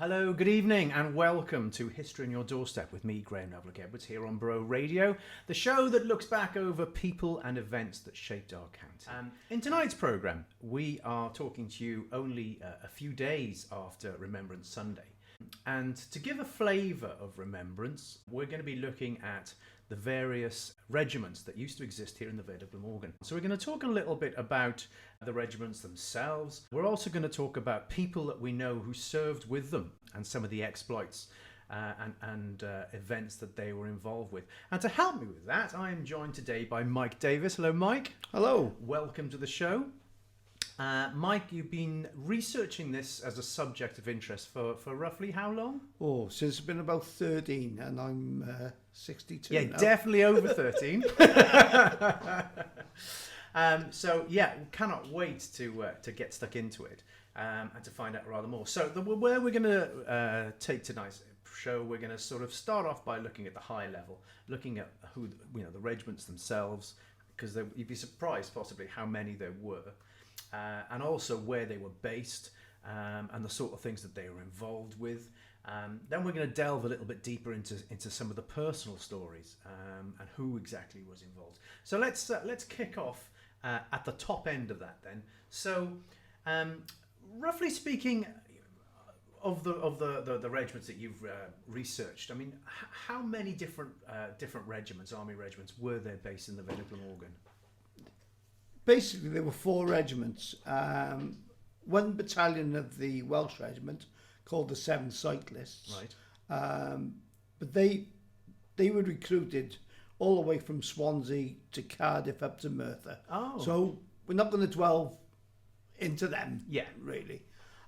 Hello, good evening, and welcome to History on Your Doorstep with me, Graham Loveluck-Edwards, here on Borough Radio, the show that looks back over people and events that shaped our county. In tonight's programme, we are talking to you only a few days after Remembrance Sunday. And to give a flavour of remembrance, we're going to be looking at the various regiments that used to exist here in the Vale of Glamorgan. So we're going to talk a little bit about the regiments themselves. We're also going to talk about people that we know who served with them and some of the exploits and events that they were involved with. And to help me with that, I am joined today by Mike Davies. Hello, Mike. Hello. Welcome to the show. Mike, you've been researching this as a subject of interest for roughly how long? Oh, since I've been about 13 and I'm 62 Yeah, now. definitely over 13. So yeah, we cannot wait to get stuck into it and to find out rather more. So where we're going to take tonight's show, we're going to sort of start off by looking at the high level, looking at who the regiments themselves, because you'd be surprised possibly how many there were. And also where they were based and the sort of things that they were involved with. Then we're going to delve a little bit deeper into some of the personal stories and who exactly was involved. So let's kick off at the top end of that then. So roughly speaking, of the regiments that you've researched, I mean, how many different regiments, army regiments, were there based in the Vale of Glamorgan? Basically, there were 4 regiments. One battalion of the Welsh regiment called the 7th Cyclists. Right. But they were recruited all the way from Swansea to Cardiff up to Merthyr. Oh. So we're not going to dwell into them, Yeah. really.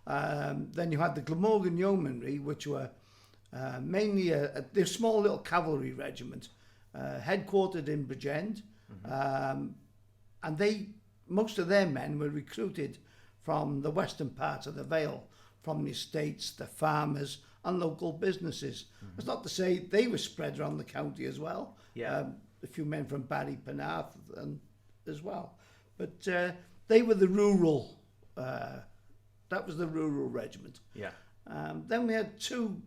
Then you had the Glamorgan Yeomanry, which were mainly they're a small little cavalry regiment, headquartered in Bridgend. Mm-hmm. And most of their men were recruited from the western part of the Vale, from the estates, the farmers and local businesses. Mm-hmm. That's not to say they were spread around the county as well. Yeah. A few men from Barry Penarth as well. But they were the rural, that was the rural regiment. Yeah. Then we had 2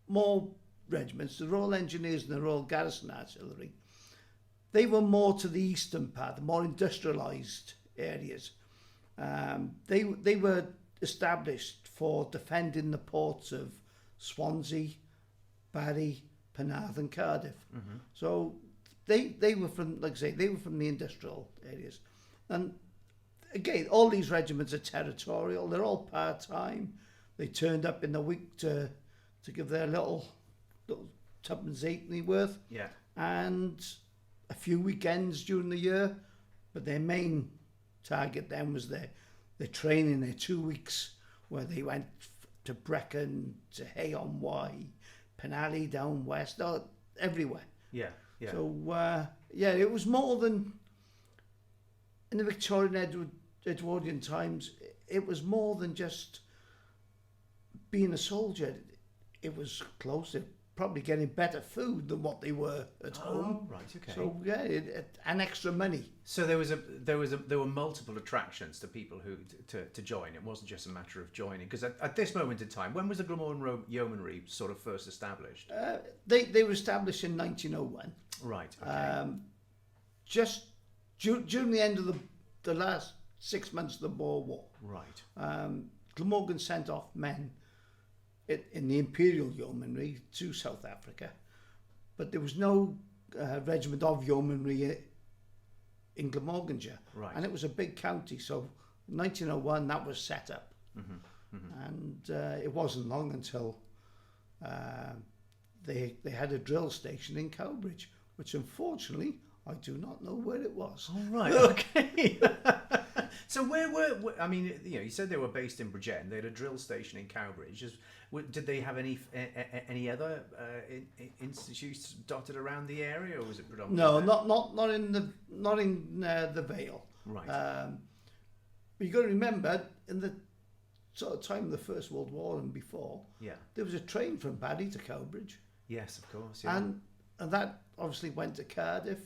more regiments, the Royal Engineers and the Royal Garrison Artillery. They were more to the eastern part, the more industrialised areas. They were established for defending the ports of Swansea, Barry, Penarth and Cardiff. Mm-hmm. So they were from, like I say, they were from the industrial areas. And again, all these regiments are territorial. They're all part-time. They turned up in the week to give their little tuppence halfpenny worth. Yeah. And a few weekends during the year, but their main target then was their training, their 2 weeks where they went to Brecon, to Hay-on-Wye, Penally down west, everywhere. Yeah, yeah. So it was more than in the Victorian Edwardian times. It was more than just being a soldier. It was closer. Probably getting better food than what they were at home. Right, okay. So yeah, and extra money. So there were multiple attractions to people who to join. It wasn't just a matter of joining. Because at this moment in time, when was the Glamorgan Yeomanry sort of first established? They were established in 1901. Right. Okay. Just during the end of the last 6 months of the Boer War. Right. Glamorgan sent off men in the Imperial Yeomanry to South Africa, but there was no regiment of Yeomanry in Glamorganshire. Right. And it was a big county, so in 1901 that was set up. Mm-hmm. Mm-hmm. And it wasn't long until they had a drill station in Cowbridge, which unfortunately I do not know where it was. Oh, right, okay. So where were, I mean, you said they were based in Bridgend. They had a drill station in Cowbridge. Did they have any other institutes dotted around the area, or was it predominantly? No, not in the Vale. Right. But you got to remember, in the sort of time of the First World War and before, there was a train from Barry to Cowbridge. Yes, of course. Yeah. And that obviously went to Cardiff.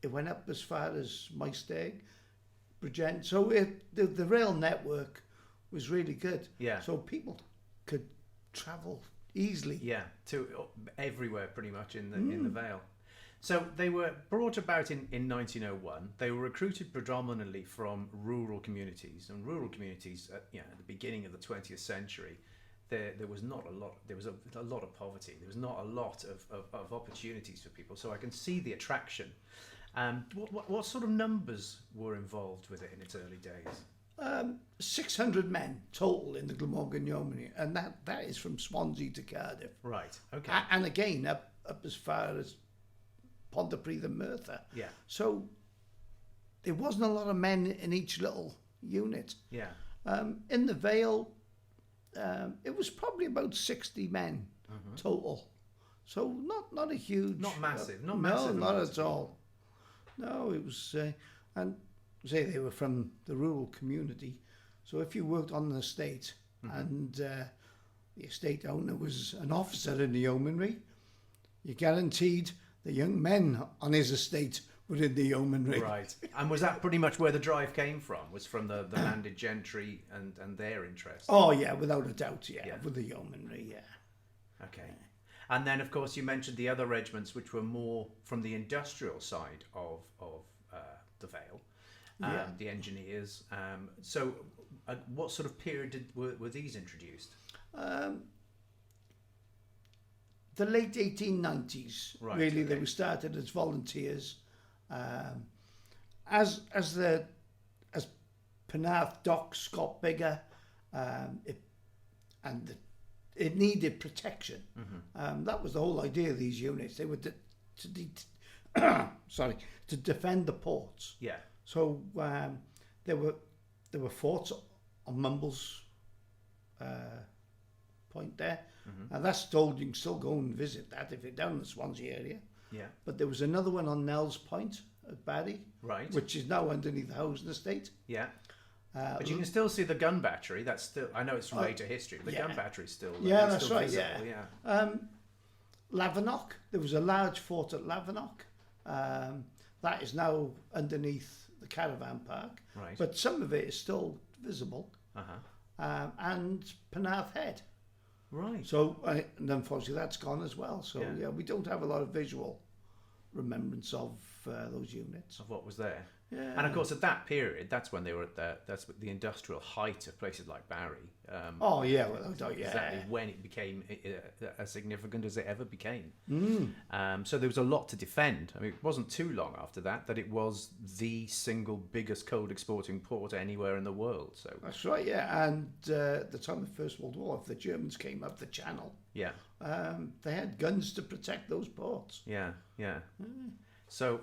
It went up as far as Maesteg, Bridgend. So the rail network was really good. Yeah. So people could travel easily. Yeah, to everywhere pretty much in the Vale. So they were brought about in 1901. They were recruited predominantly from rural communities, and rural communities at the beginning of the 20th century, there was not a lot. There was a lot of poverty. There was not a lot of opportunities for people. So I can see the attraction. What sort of numbers were involved with it in its early days? 600 men total in the Glamorgan Yeomanry, and that is from Swansea to Cardiff. Right. Okay. And again up as far as Pontypridd and Merthyr. Yeah. So there wasn't a lot of men in each little unit. Yeah. In the Vale, it was probably about 60 men total. So not a huge... Not massive. Not no, massive. not at all. No, it was... and say they were from the rural community. So if you worked on an estate and the estate owner was an officer in the yeomanry, you guaranteed the young men on his estate were in the yeomanry. Right. And was that pretty much where the drive came from? Was from the landed gentry and their interest? Oh, yeah, without a doubt, yeah. With the yeomanry, yeah. Okay. And then, of course, you mentioned the other regiments, which were more from the industrial side of the Vale, the engineers. So what sort of period were these introduced? The late 1890s, right, really. okay. They were started as volunteers. As Penarth docks got bigger, it needed protection. That was the whole idea of these units. They were to defend the ports. Yeah. So there were forts on Mumbles Point there. And that's still, you can still go and visit that if you're down in the Swansea area. Yeah. But there was another one on Nell's Point at Barry, Right. which is now underneath the housing estate. Yeah. But you can still see the gun battery. That's still, I know it's from later history, but the gun battery's still Yeah, it's that's still right, visible, yeah. Lavernock, there was a large fort at Lavernock. That is now underneath the caravan park. Right. But some of it is still visible. And Penarth Head. Right. So, and unfortunately, that's gone as well. So, Yeah. we don't have a lot of visual remembrance of those units. Of what was there. Yeah. And of course, at that period, that's when they were at that's the industrial height of places like Barry. Oh, yeah, without doubt, yeah. Exactly when it became as significant as it ever became. So there was a lot to defend. I mean, it wasn't too long after that it was the single biggest coal exporting port anywhere in the world. So That's right, yeah. And the time of the First World War, if the Germans came up the channel, yeah, they had guns to protect those ports. yeah. So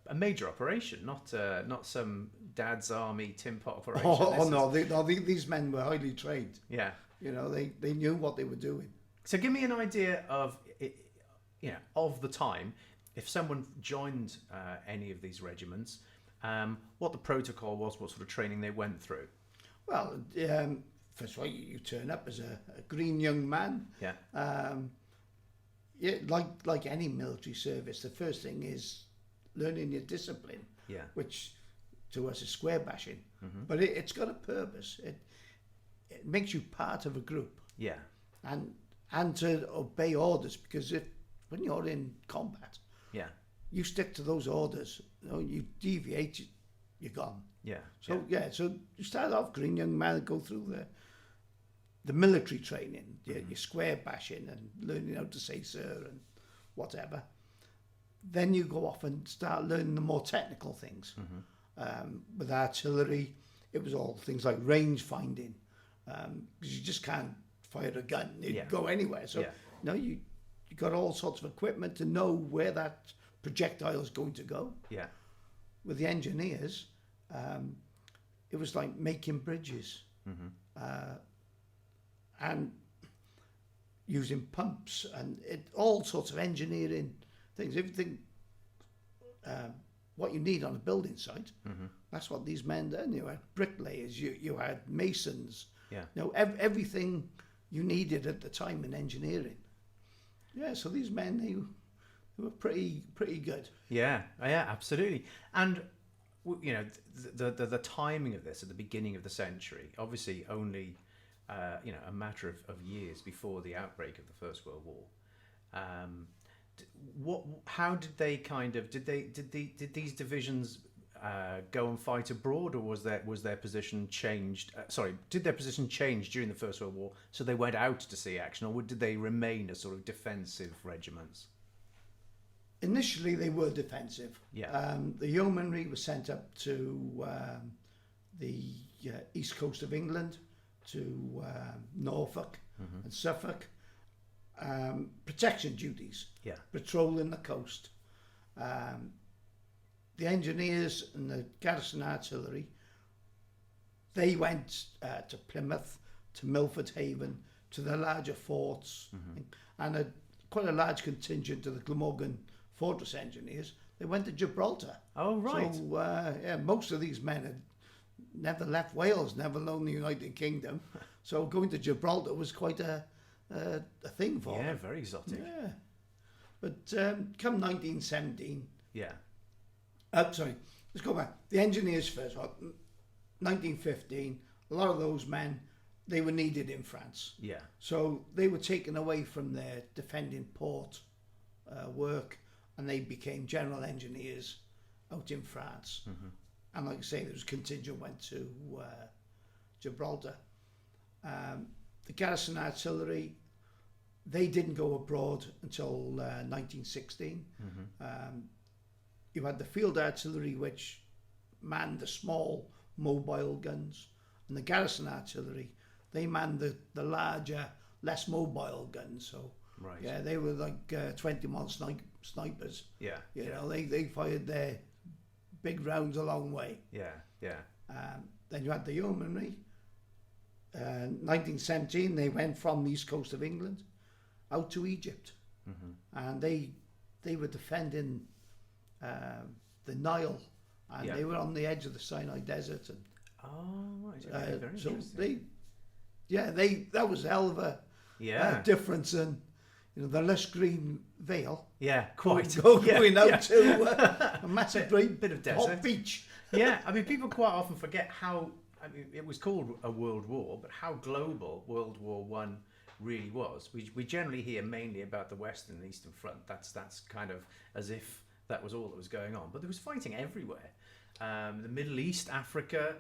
a major operation, not some dad's army tin pot operation. These men were highly trained. Yeah. They knew what they were doing. So give me an idea of of the time, if someone joined any of these regiments, what the protocol was, what sort of training they went through. Well, first of all, you turn up as a green young man. Yeah. Yeah, like any military service, the first thing is learning your discipline. Yeah. Which to us is square bashing, but it's got a purpose. It makes you part of a group. Yeah. And to obey orders, because when you're in combat, Yeah. you stick to those orders. You deviate, you're gone. Yeah. So so you start off green young man and go through the military training, your square bashing and learning how to say sir and whatever. Then you go off and start learning the more technical things. With artillery, it was all things like range finding, because you just can't fire a gun, it'd go anywhere. So you got all sorts of equipment to know where that projectile is going to go. Yeah. With the engineers, it was like making bridges. And using pumps and all sorts of engineering things. Everything, what you need on a building site, that's what these men did. You had bricklayers, you had masons, everything you needed at the time in engineering. Yeah, so these men, they were pretty good. Yeah, absolutely. And the timing of this at the beginning of the century, obviously only a matter of years before the outbreak of the First World War. How did they did these divisions go and fight abroad, or was their position changed? Did their position change during the First World War, so they went out to see action, or did they remain as sort of defensive regiments? Initially, they were defensive. Yeah. The Yeomanry was sent up to the east coast of England, to Norfolk and Suffolk. Protection duties, patrolling the coast. The engineers and the garrison artillery, they went to Plymouth, to Milford Haven, to the larger forts, and quite a large contingent of the Glamorgan fortress engineers. They went to Gibraltar. Oh, right. So most of these men had never left Wales, never known the United Kingdom. So going to Gibraltar was quite a thing for them. Yeah, very exotic. Yeah. But come 1917... Yeah. let's go back. The engineers first. 1915, a lot of those men, they were needed in France. Yeah. So they were taken away from their defending port work, and they became general engineers out in France. And like I say, there was a contingent went to Gibraltar. The garrison artillery, they didn't go abroad until 1916. You had the field artillery, which manned the small mobile guns, and the garrison artillery, they manned the larger, less mobile guns. So they were like 20-mile snipers. Yeah. You know, they fired their big rounds a long way. Yeah. Then you had the Yeomanry. 1917, they went from the east coast of England out to Egypt, and they were defending the Nile, and they were on the edge of the Sinai Desert. And very so interesting. that was a hell of a difference in the lush green vale. Yeah, quite. Going out to a massive great bit of desert, hot beach. Yeah, I mean, people quite often forget how. I mean, it was called a world war, but how global World War One really was. We generally hear mainly about the Western and Eastern Front. That's kind of as if that was all that was going on. But there was fighting everywhere. The Middle East, Africa,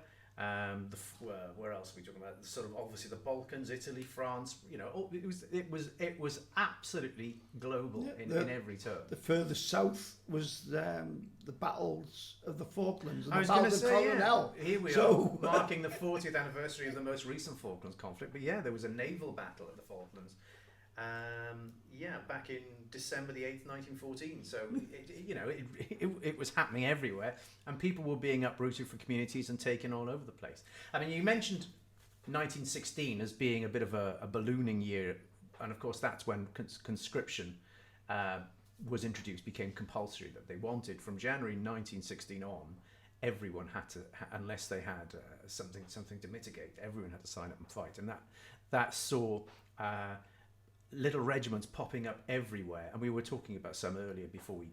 where else are we talking about? Sort of obviously the Balkans, Italy, France. It was absolutely global in every term. The furthest south was the battles of the Falklands and I was the Battle of Coronel. Here we are, marking the 40th anniversary of the most recent Falklands conflict. But yeah, there was a naval battle at the Falklands. Back in December the 8th, 1914. So it was happening everywhere, and people were being uprooted from communities and taken all over the place. I mean, you mentioned 1916 as being a bit of a ballooning year, and of course that's when conscription was introduced, became compulsory, that they wanted from January 1916 on. Everyone had to, unless they had something to mitigate, everyone had to sign up and fight, and that saw little regiments popping up everywhere. And we were talking about some earlier before we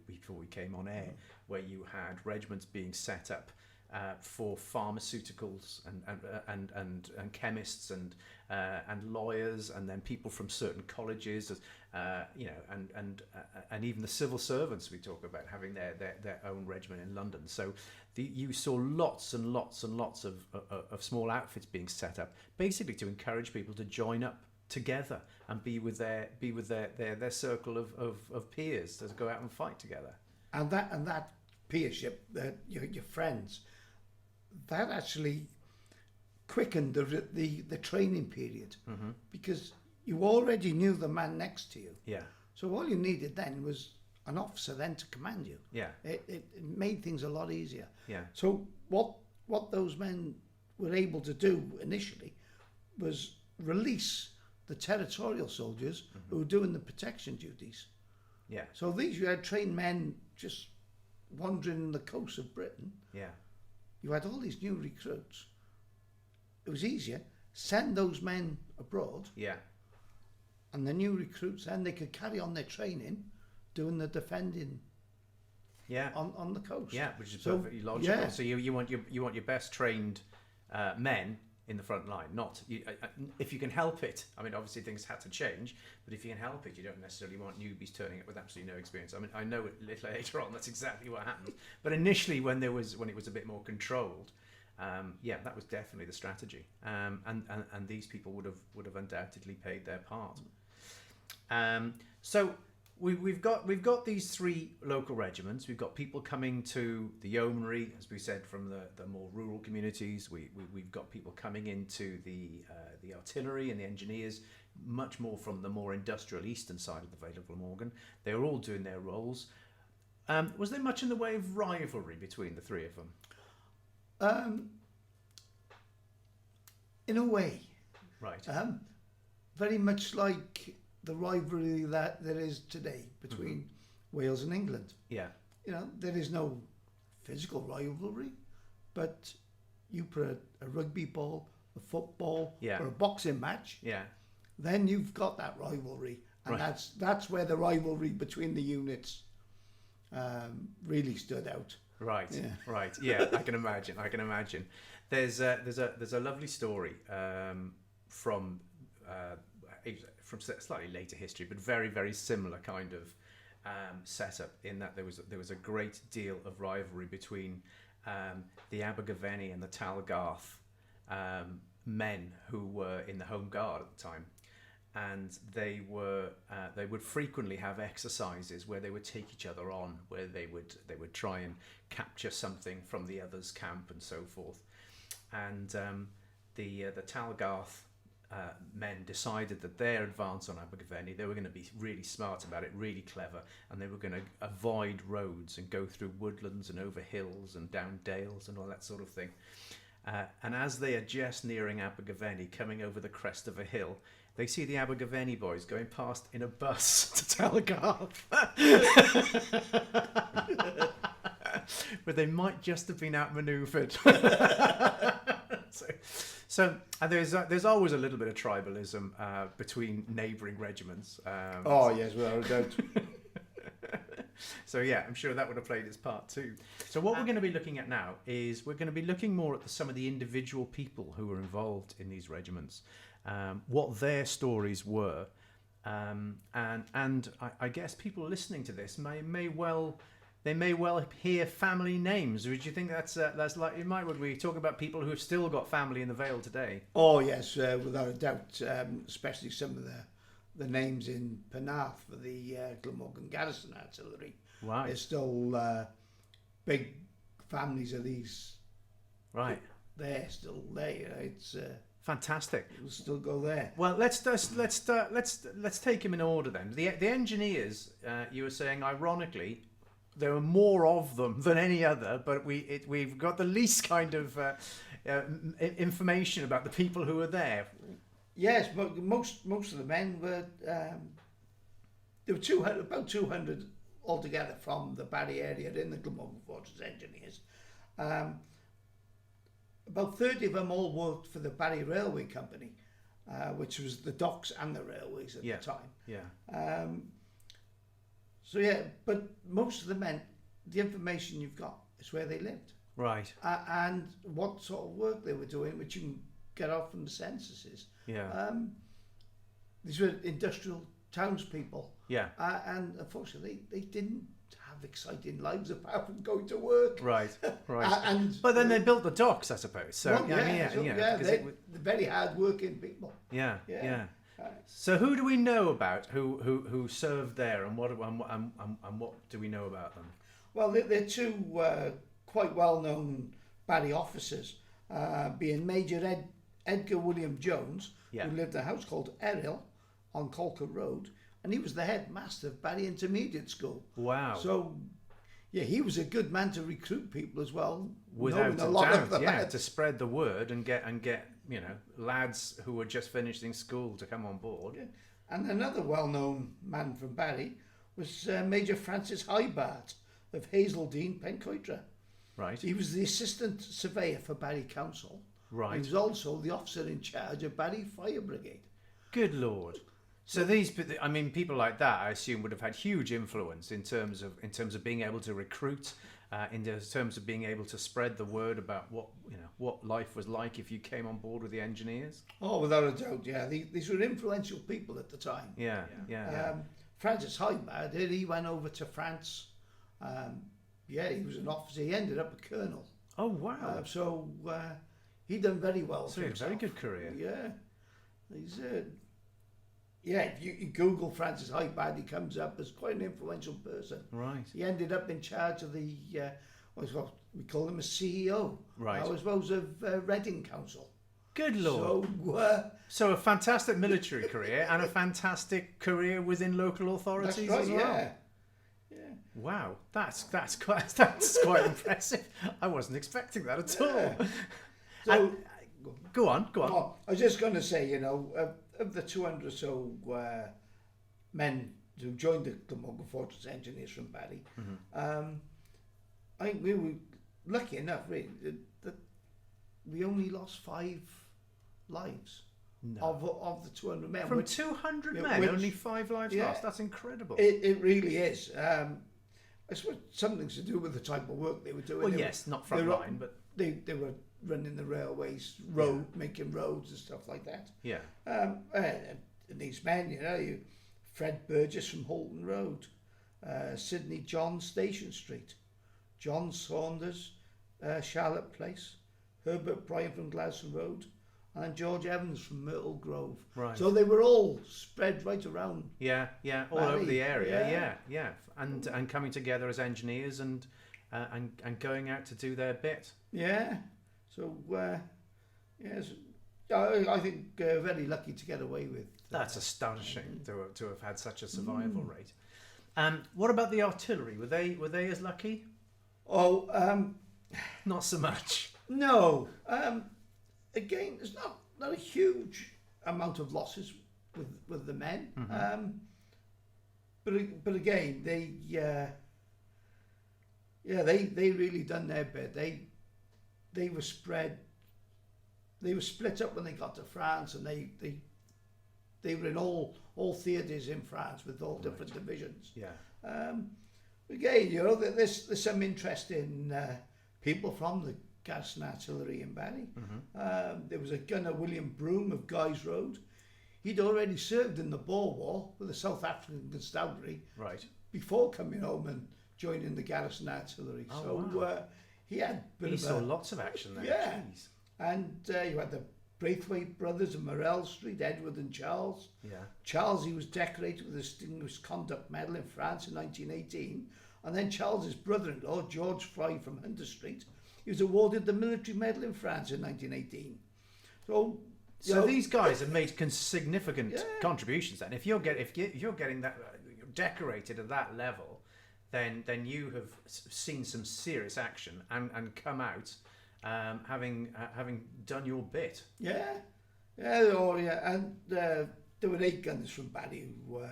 came on air, where you had regiments being set up for pharmaceuticals and chemists and lawyers, and then people from certain colleges, and even the civil servants we talk about having their own regiment in London. So you saw lots and lots and lots of small outfits being set up, basically to encourage people to join up together and be with their circle of peers to go out and fight together. And that peership, your friends, that actually quickened the training period, because you already knew the man next to you. Yeah. So all you needed then was an officer then to command you. Yeah. It made things a lot easier. Yeah. So what those men were able to do initially was release the territorial soldiers who were doing the protection duties. Yeah. So you had trained men just wandering the coast of Britain. Yeah. You had all these new recruits. It was easier. Send those men abroad. Yeah. And the new recruits, then they could carry on their training, doing the defending. Yeah. On the coast. Yeah, which is perfectly logical. Yeah. So you want your best trained men in the front line. Not you, if you can help it. I mean, obviously things had to change, but if you can help it, you don't necessarily want newbies turning up with absolutely no experience. I mean, I know a little later on that's exactly what happened. But initially, when it was a bit more controlled, that was definitely the strategy. And these people would have undoubtedly paid their part. So we've got these three local regiments. We've got people coming to the Yeomanry, as we said, from the more rural communities. We've got people coming into the artillery and the engineers, much more from the more industrial eastern side of the Vale of Glamorgan. They were all doing their roles. Was there much in the way of rivalry between the three of them? In a way, right. Very much like the rivalry that there is today between Wales and England. Yeah. You know, there is no physical rivalry, but you put a rugby ball, a football, or a boxing match, then you've got that rivalry, and that's where the rivalry between the units really stood out. Right, right. Yeah, I can imagine. There's a lovely story from slightly later history, but very, very similar kind of setup, in that there was a great deal of rivalry between the Abergavenny and the Talgarth men who were in the Home Guard at the time. And they would frequently have exercises where they would take each other on, where they would try and capture something from the other's camp and so forth. And the Talgarth men decided that their advance on Abergavenny, they were going to be really smart about it, really clever, and they were going to avoid roads and go through woodlands and over hills and down dales and all that sort of thing. And as they are just nearing Abergavenny, coming over the crest of a hill, they see the Abergavenny boys going past in a bus to Talgarth. But they might just have been outmanoeuvred. So there's always a little bit of tribalism between neighbouring regiments. Yes, without a doubt. So yeah, I'm sure that would have played its part too. So what we're going to be looking at now is we're going to be looking more at some of the individual people who were involved in these regiments, what their stories were, and I guess people listening to this may well hear family names. Would you think that's like it might? Would we talk about people who have still got family in the Vale today? Oh yes, without a doubt. Especially some of the names in Penarth for the Glamorgan Garrison artillery. Right. There's still big families of these. Right. They're still there. You know, it's fantastic. We'll still go there. Well, let's take them in order then. The engineers, you were saying, ironically, there were more of them than any other, but we've got the least kind of information about the people who were there. Yes, but most of the men were. There were about 200 altogether from the Barry area in the Glamorgan Forces engineers. About 30 of them all worked for the Barry Railway Company, which was the docks and the railways at the time. Yeah. But most of the men, the information you've got is where they lived. Right. And what sort of work they were doing, which you can get off from the censuses. Yeah. These were industrial townspeople. Yeah. And unfortunately, they didn't have exciting lives apart from going to work. Right. Right. But then they built the docks, I suppose. So they're very hard-working people. Yeah. So who do we know about who served there, and what do we know about them? Well, they're two quite well-known Barry officers, being Major Edgar William Jones, who lived in a house called Errol on Colker Road, and he was the headmaster of Barry Intermediate School. Wow. So, he was a good man to recruit people as well. Without a doubt, to spread the word and get lads who were just finishing school to come on board. Yeah. And another well-known man from Barry was Major Francis Hybart of Hazeldean, Pencoitra. Right. He was the assistant surveyor for Barry Council. Right. He was also the officer in charge of Barry Fire Brigade. Good Lord. So people like that, I assume, would have had huge influence in terms of being able to recruit in terms of being able to spread the word about what life was like if you came on board with the engineers? Oh, without a doubt, yeah. These were influential people at the time. Yeah. Francis Highbad, he went over to France. He was an officer. He ended up a colonel. Oh, wow. So he done very well. So he had a very good career. Yeah. He's if you Google Francis Highbad, he comes up as quite an influential person. Right. He ended up in charge of the we call him a CEO. Right. I suppose of Reading Council. Good Lord. So a fantastic military career and a fantastic career within local authorities that's right, as well. Yeah. Wow, that's quite impressive. I wasn't expecting that at all. So go on. Oh, I was just going to say, of the 200 or so men who joined the Glamorgan Fortress Engineers from Barry, I think we were lucky enough, really, that we only lost 5 lives of the 200 men. From 200 men, only 5 lives lost. That's incredible. It really is. I suppose something's to do with the type of work they were doing. Well, yes, not front line, but they were running the railways, making roads and stuff like that. Yeah. And these men, Fred Burgess from Holton Road, Sidney John Station Street, John Saunders, Charlotte Place, Herbert Bryan from Gladstone Road, and George Evans from Myrtle Grove. Right. So they were all spread right around. Yeah, all over the area. Yeah. And coming together as engineers and going out to do their bit. Yeah. So I think very lucky to get away with. That's astonishing to have had such a survival rate. What about the artillery? Were they as lucky? Oh, not so much. No. Again, there's not a huge amount of losses with the men. But again, they really done their bit. They were spread. They were split up when they got to France, and they were in all theatres in France with all different divisions. Yeah. Again, there's some interesting people from the Garrison Artillery in Barry. There was a gunner, William Broom of Guy's Road. He'd already served in the Boer War with the South African Constabulary before coming home and joining the Garrison Artillery. He had saw lots of action there. Yeah. Jeez. And you had the Braithwaite brothers of Morrell Street, Edward and Charles. Yeah. Charles, he was decorated with the Distinguished Conduct Medal in France in 1918. And then Charles's brother-in-law, George Fry from Hunter Street, he was awarded the Military Medal in France in 1918. So these guys have made significant contributions. Then, if you're getting that decorated at that level, then you have seen some serious action and come out having done your bit. And there were 8 gunners from Barry who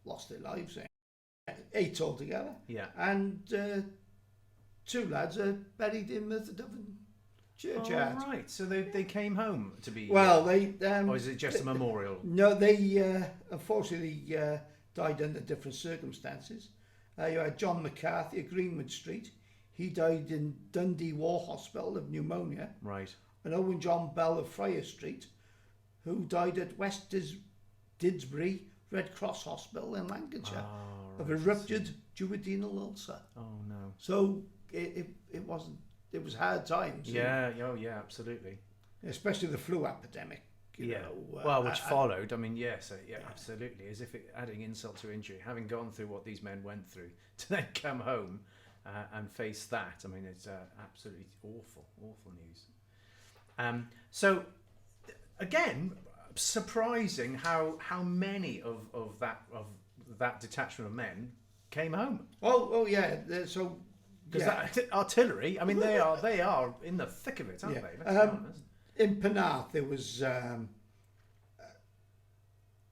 lost their lives. 8 altogether. Yeah. And 2 lads are buried in Merthyr Dyfan churchyard. Oh, right. So they came home to be. Well, they. Or is it just a memorial? No, they unfortunately died under different circumstances. You had John McCarthy at Greenwood Street. He died in Dundee War Hospital of pneumonia. Right. And Owen John Bell of Friar Street, who died at West Didsbury Red Cross Hospital in Lancashire of a ruptured duodenal ulcer. Oh no! So it wasn't. It was hard times. Yeah. Oh yeah. Absolutely. Especially the flu epidemic. You know, which followed. I mean, yes, absolutely. As if adding insult to injury, having gone through what these men went through, to then come home and face that. I mean, it's absolutely awful news. So, again, surprising how many of that detachment of men came home. Oh yeah. So because that artillery, I mean, they are in the thick of it, aren't they? Let's be honest. In Penarth, there was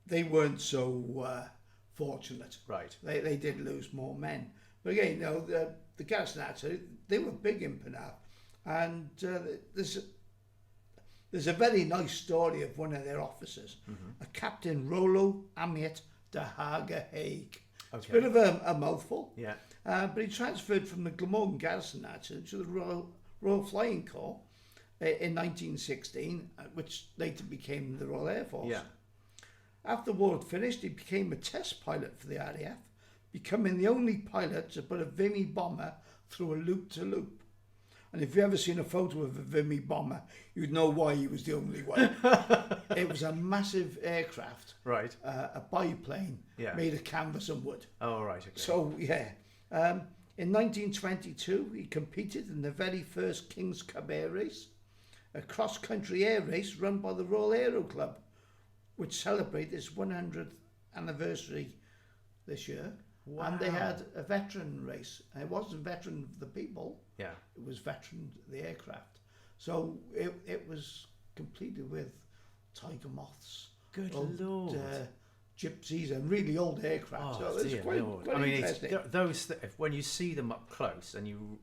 they weren't so fortunate. Right. They did lose more men, but again, the Garrison Artillery, they were big in Penarth, and there's a very nice story of one of their officers, a Captain Rollo Amiet de Haga Haig. It's a bit of a mouthful. Yeah. But he transferred from the Glamorgan Garrison Artillery to the Royal Flying Corps in 1916, which later became the Royal Air Force. Yeah. After the war had finished, he became a test pilot for the RAF, becoming the only pilot to put a Vimy bomber through a loop-to-loop. And if you've ever seen a photo of a Vimy bomber, you'd know why he was the only one. It was a massive aircraft, Right. A biplane made of canvas and wood. Oh, right. Okay. So, in 1922, he competed in the very first King's Cup air race, a cross-country air race run by the Royal Aero Club, which celebrated its 100th anniversary this year. Wow. And they had a veteran race. And it wasn't veteran of the people, Yeah. it was veteran of the aircraft. So it was completed with tiger moths, Good old, Lord. gypsies, and really old aircraft. Oh, so it's dear quite, Lord. quite I mean, interesting. those when you see them up close and you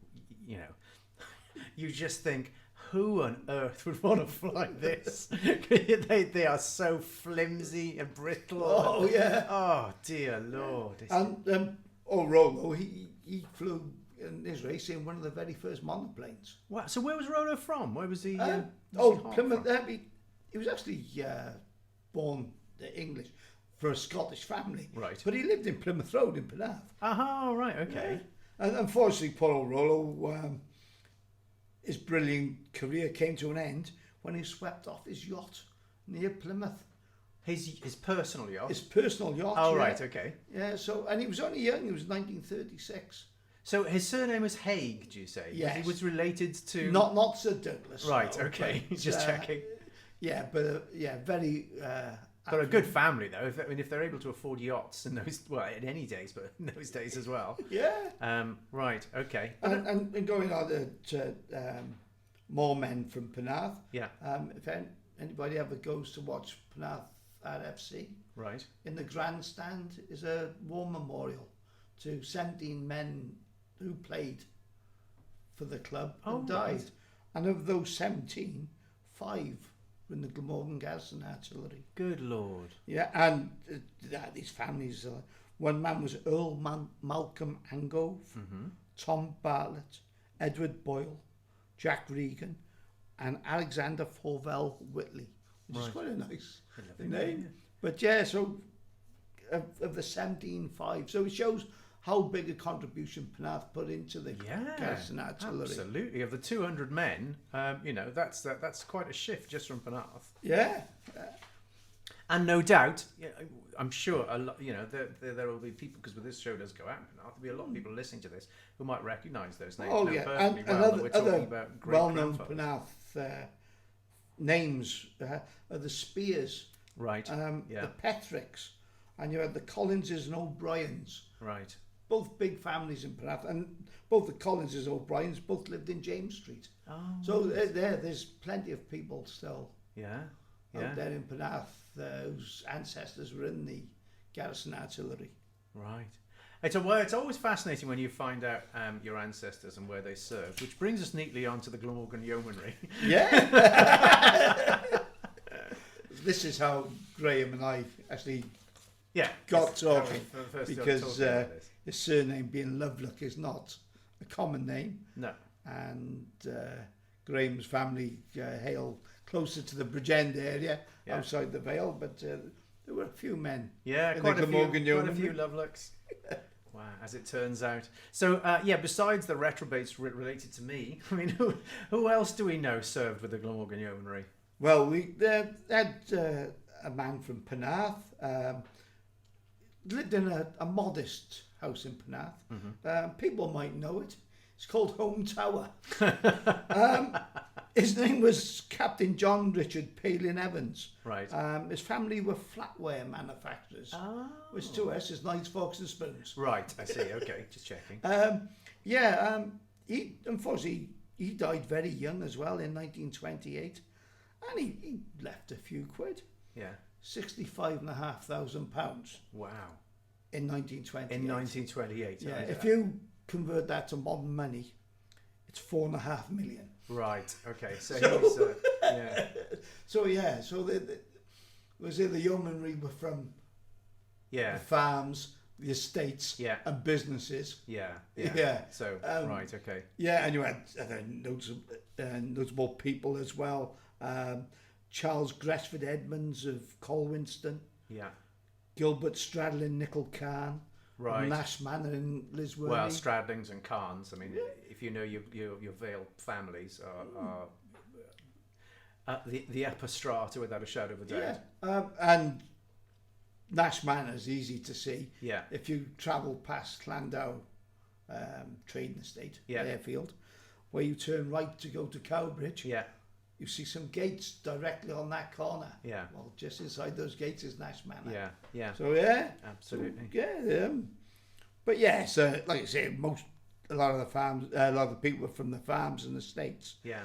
know, you just think, who on earth would want to fly this? they are so flimsy and brittle. Oh, yeah. Oh, dear Lord. And Rollo, he flew in his race in one of the very first monoplanes. Wow. So where was Rollo from? Where was he? Plymouth. He was actually born English for a Scottish family. Right. But he lived in Plymouth Road in Penarth. Oh, right. Okay. Yeah. And unfortunately, poor old Rollo, his brilliant career came to an end when he swept off his yacht near Plymouth. His personal yacht. His personal yacht. Oh, yeah. right. Okay. Yeah. So, and he was only young. He was 1936. So his surname was Haig, do you say? Yes. He was related to... Not Sir Douglas. Right, no, okay. but, Just checking. Yeah, but very... They're a good family, though. If they're able to afford yachts in those... Well, in any days, but in those days as well. Yeah. Right, okay. And going on to more men from Penarth. Yeah. If anybody ever goes to watch Penarth RFC, Right. in the grandstand is a war memorial to 17 men who played for the club and died. Right. And of those 17, 5 were in the Glamorgan Garrison Artillery. Good Lord. Yeah, and these families, one man was Earl Malcolm Angove, Tom Bartlett, Edward Boyle, Jack Regan, and Alexander Forvell Whitley, which is quite a nice name. Yeah. But yeah, so of the 17-5, so it shows how big a contribution Penarth put into the Garrison Artillery. Absolutely. Of the 200 men, that's quite a shift just from Penarth. Yeah. And no doubt, I'm sure a lot. There will be people, because this show does go out in Penarth. There'll be a lot of people listening to this who might recognise those names. Oh yeah, perfectly and well, that we're talking other about well-known great-grandfathers. Penarth names are the Spears, Right. the Petricks, and you had the Collinses and O'Briens. Right. Both big families in Penarth, and both the Collinses and O'Briens both lived in James Street. Oh. So there's plenty of people still Yeah. out there in Penarth whose ancestors were in the Garrison Artillery. Right. It's always fascinating when you find out your ancestors and where they served, which brings us neatly onto the Glamorgan Yeomanry. Yeah. This is how Graham and I actually got talking, because his surname being Loveluck is not a common name. No. And Graham's family hail closer to the Bridgend area, outside the Vale, but there were a few men. Yeah, in quite the Glamorgan a few Lovelucks. Wow, as it turns out. So, besides the retrobates related to me, I mean, who else do we know served with the Glamorgan Yeomanry? Well, we had a man from Penarth, lived in a modest house in Penarth. People might know it. It's called Home Tower. His name was Captain John Richard Palin Evans. Right. His family were flatware manufacturers, which to us is knives, forks and spoons. Right, I see. Okay, just checking. He unfortunately he died very young as well in 1928, and he left a few quid. Yeah. £65,500. Wow. In 1928. In 1928. Yeah. If you convert that to modern money, it's 4.5 million. Right. Okay. So he's yeah. So the yeomanry were from the farms, the estates Yeah. and businesses. Yeah. Yeah. So right, okay. Yeah, and you had notable people as well. Charles Gresford Edmonds of Colwinston, Yeah. Gilbert Stradlin Nicol Carn, Right. Nash Manor in Lisworthy. Well, Stradlings and Carns. I mean, if you know your Vale families are the upper strata without a shadow of a doubt. And Nash Manor is easy to see. Yeah. If you travel past Llandow Trading Estate, airfield, where you turn right to go to Cowbridge, you see some gates directly on that corner. Yeah. Well, just inside those gates is Nash Manor. Yeah. Yeah. So yeah, Absolutely. So, but yeah, so like I say, a lot of the people are from the farms and the estates. Yeah.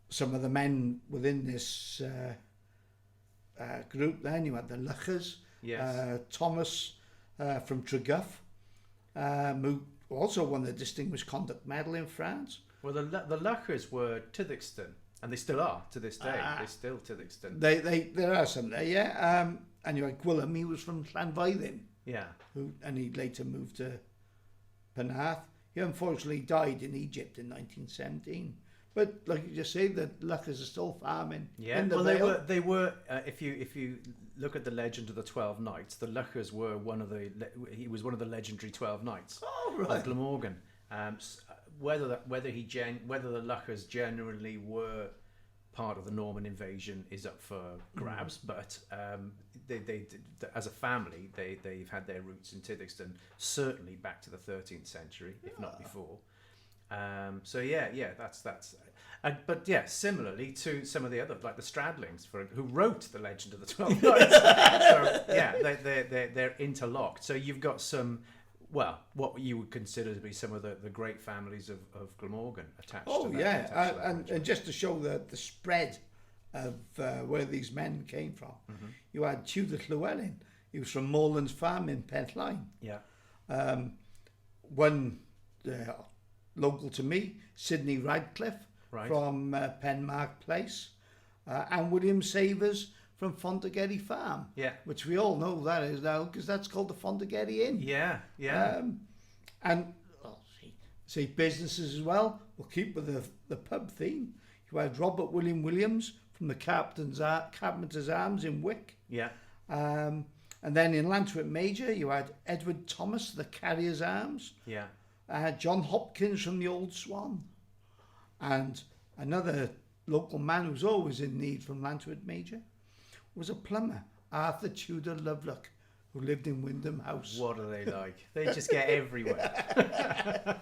Some of the men within this group, then you had the Luckers, Yes. Thomas from Treguff, who also won the Distinguished Conduct Medal in France. Well, the Luckers were Tythegston, and they still are to this day. They're still Tythegston. There are some there, yeah. And you had Gwilym, he was from Llanfairpwllgwyngyllgogerydd, Yeah. and he later moved to Penarth. He unfortunately died in Egypt in 1917. But like you just say, the Luckers are still farming. Yeah. In the Well, Vale. they were. If you look at the legend of the 12 Knights, the Luckers were he was one of the legendary 12 Knights of Glamorgan. Whether the Luckers generally were part of the Norman invasion is up for grabs, but they as a family they've had their roots in Tythegston certainly back to the 13th century, if not before. So that's but yeah, similarly to some of the other, like the Stradlings, who wrote the Legend of the 12 Knights. So yeah, they're interlocked. So you've got some, well, what you would consider to be some of the great families of Glamorgan attached to that. And just to show the spread of where these men came from, you had Tudor Llewellyn. He was from Moreland's Farm in Pentline. Yeah. One local to me, Sidney Radcliffe from Penmark Place, and William Savers from Fontagheri Farm. Yeah. Which we all know that is now, because that's called the Fontagheri Inn. Yeah, yeah. And say businesses as well. We'll keep with the pub theme. You had Robert William Williams from the Carpenter's Arms in Wick. Yeah. And then in Llantwit Major, you had Edward Thomas, the Carrier's Arms. Yeah. John Hopkins from the Old Swan. And another local man who's always in need from Llantwit Major was a plumber, Arthur Tudor Loveluck, who lived in Wyndham House. What are they like? They just get everywhere.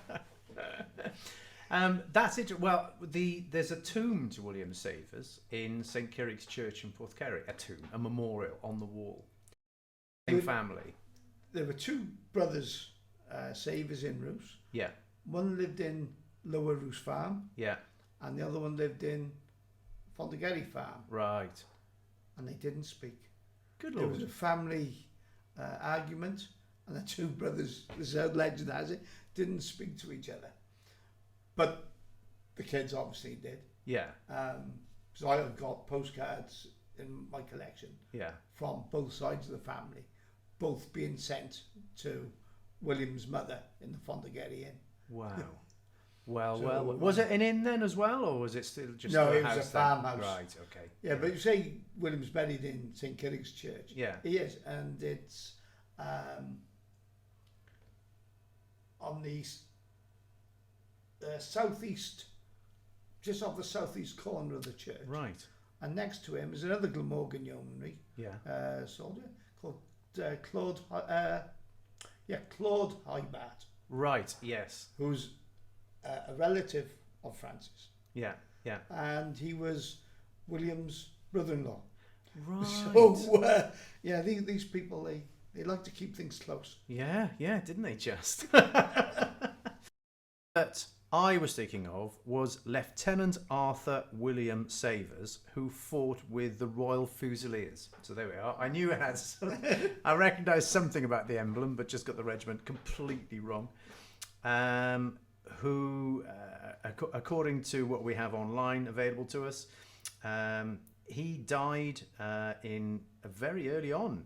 That's it. Well, there's a tomb to William Savers in St Kirk's Church in Porthcurry. A memorial on the wall. Same family. There were two brothers, Savers in Rhoose. Yeah. One lived in Lower Rhoose Farm. Yeah. And the other one lived in Fontagheri Farm. Right. And they didn't speak. Good There Lord. was a family argument, and the two brothers, this is how legend has it, didn't speak to each other. But the kids obviously did. Yeah. So I've got postcards in my collection. Yeah. From both sides of the family, both being sent to William's mother in the Fontagheri Inn. Wow. Well, So, well. Was it an inn then as well, or was it still just No, a it house was a then? farmhouse. Right. Okay. Yeah, but you say William's buried in St Kirk's Church. Yeah. He is, and it's on the southeast, just off the southeast corner of the church. Right. And next to him is another Glamorgan yeomanry soldier called Claude Hybart, Right. Yes. who's a relative of Francis, Yeah. Yeah. and he was William's brother-in-law. Right. So these people they like to keep things close. Yeah. Yeah. Didn't they just? That I was thinking of was Lieutenant Arthur William Savers, who fought with the Royal Fusiliers. So there we are. I knew it had I recognised something about the emblem, but just got the regiment completely wrong. Who, according to what we have online available to us, he died in very early on.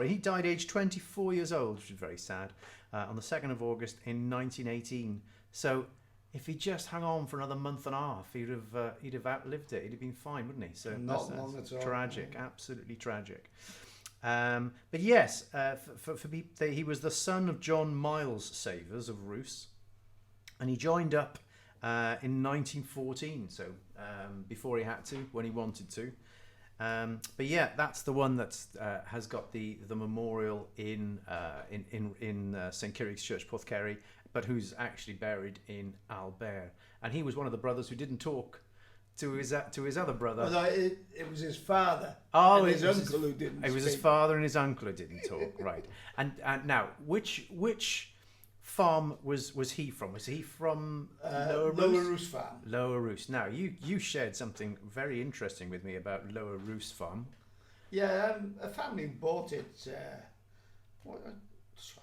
He died aged 24 years old, which is very sad, on the 2nd of August in 1918. So if he just hung on for another month and a half, he'd have outlived it. He'd have been fine, wouldn't he? So Not long at all. Tragic, absolutely tragic. But yes, he was the son of John Miles Savers of Rhoose, and he joined up in 1914. So before he had to, when he wanted to. But yeah, that's the one that has got the memorial in St Kyrig's Church, Porthcurry, but who's actually buried in Albert. And he was one of the brothers who didn't talk to his other brother. Although it was his father. Oh, and his uncle who didn't. It was speak. his father and his uncle who didn't talk, right? And now, which farm was he from? Was he from Lower Rhoose farm? Lower Rhoose. Now, you shared something very interesting with me about Lower Rhoose farm. Yeah, a family bought it.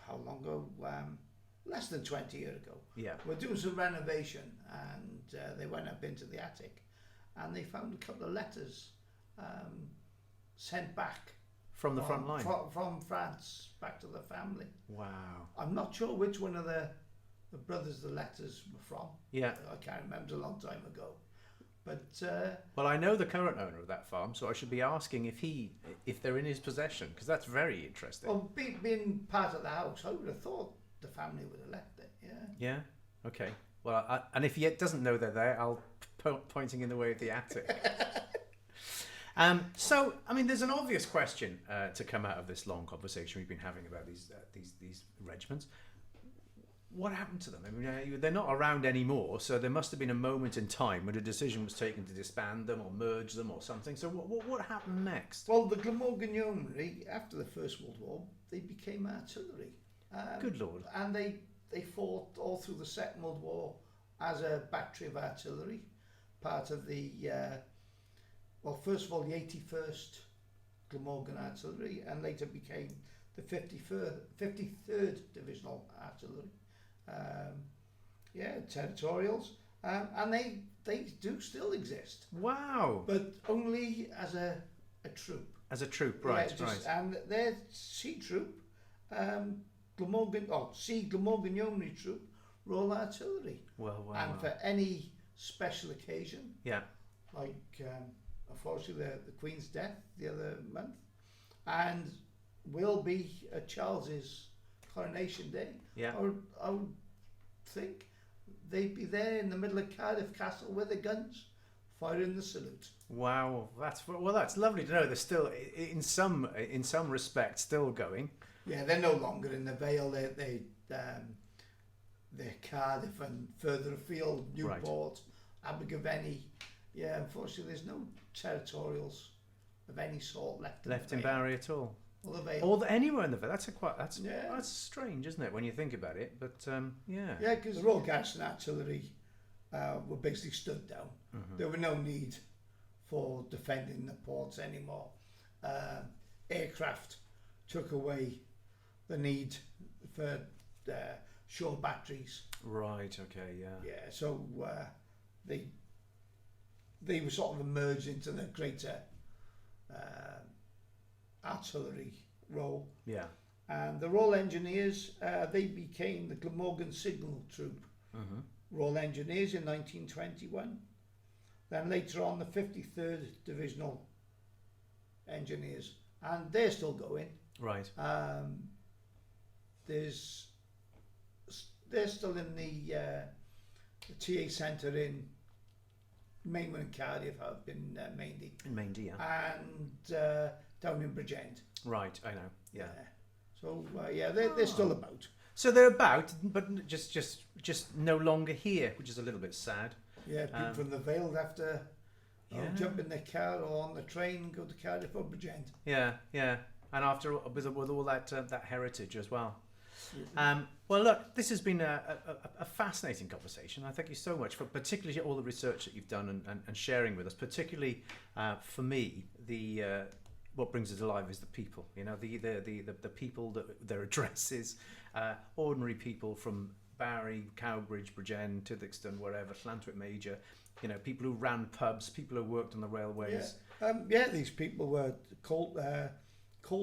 How long ago? Less than 20 years ago. Yeah. We're doing some renovation, and they went up into the attic, and they found a couple of letters sent back From the front line? From France, back to the family. Wow. I'm not sure which one of the brothers the letters were from. Yeah. I can't remember, it was a long time ago. But well, I know the current owner of that farm, so I should be asking if they're in his possession, because that's very interesting. well, being part of the house, I would have thought the family would have left it, yeah. Yeah? Okay. Well, and if he doesn't know they're there, I'll pointing in the way of the attic. So, I mean, there's an obvious question to come out of this long conversation we've been having about these regiments. What happened to them? I mean, they're not around anymore, so there must have been a moment in time when a decision was taken to disband them or merge them or something. So what happened next? Well, the Glamorgan Yeomanry, after the First World War, they became artillery. Good Lord. And they fought all through the Second World War as a battery of artillery, part of the, first of all, the 81st Glamorgan Artillery, and later became the 53rd Divisional Artillery. Territorials, and they do still exist. Wow! But only as a troop. As a troop, right? Right. And their C troop, Glamorgan Yeomanry troop, Royal Artillery. Well, wow. And for any special occasion, yeah, like unfortunately the Queen's death the other month, and will be at Charles's coronation day. Yeah. I would think they'd be there in the middle of Cardiff Castle with the guns, firing the salute. Wow, that's lovely to know. They're still, in some respect, still going. Yeah, they're no longer in the Vale. They're Cardiff and further afield, Newport, right. Abergavenny. Yeah, unfortunately, there's no territorials of any sort left in Barry at all. Or the Vale. Or anywhere in the Vale. That's strange, isn't it, when you think about it? But yeah. Yeah, because the Royal Garrison Artillery were basically stood down. Mm-hmm. There were no need for defending the ports anymore. Aircraft took away the need for shore batteries. Right. Okay. Yeah. Yeah. So they were sort of merged into the greater artillery role. Yeah. And the Royal Engineers, they became the Glamorgan Signal Troop. Mm-hmm. Royal Engineers in 1921. Then later on the 53rd Divisional Engineers, and they're still going. Right. They're still in the TA Centre in Mainland and Cardiff. Have been mainly. In Maindy, yeah. And down in Bridgend. Right, I know. Yeah. So they're still about. So they're about, but just no longer here, which is a little bit sad. Yeah, people from the Vale have to jump in the car or on the train and go to Cardiff or Bridgend. Yeah, yeah, and after with all that heritage as well. Well, look, this has been a fascinating conversation. I thank you so much for particularly all the research that you've done and sharing with us. Particularly for me, what brings us alive is the people. You know, the people, their addresses, ordinary people from Barry, Cowbridge, Bridgend, Tythegston, wherever, Llantwit Major, people who ran pubs, people who worked on the railways. These people were coal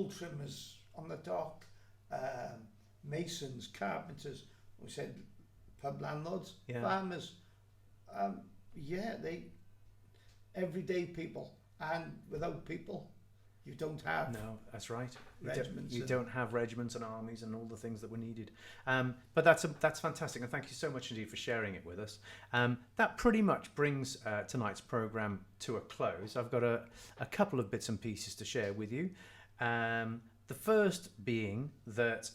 trimmers on the dock, masons, carpenters. We said pub landlords, farmers. They everyday people, and without people, you don't have. No, that's right. Regiments. You don't have regiments and armies and all the things that were needed. But that's fantastic, and thank you so much indeed for sharing it with us. That pretty much brings tonight's programme to a close. I've got a couple of bits and pieces to share with you. The first being that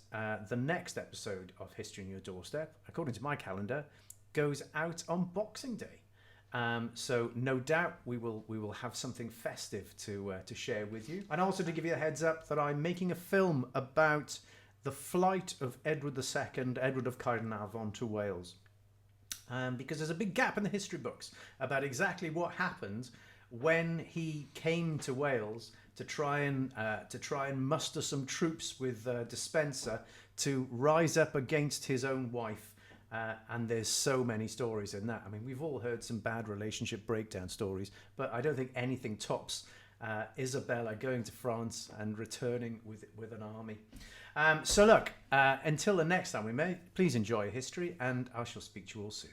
the next episode of History on Your Doorstep, according to my calendar, goes out on Boxing Day. So no doubt we will have something festive to share with you. And also to give you a heads up that I'm making a film about the flight of Edward II, Edward of Caernarfon, to Wales. Because there's a big gap in the history books about exactly what happened when he came to Wales to try and muster some troops with Despenser to rise up against his own wife. And there's so many stories in that. I mean, we've all heard some bad relationship breakdown stories, but I don't think anything tops Isabella going to France and returning with an army. So look, until the next time we may, please enjoy history, and I shall speak to you all soon.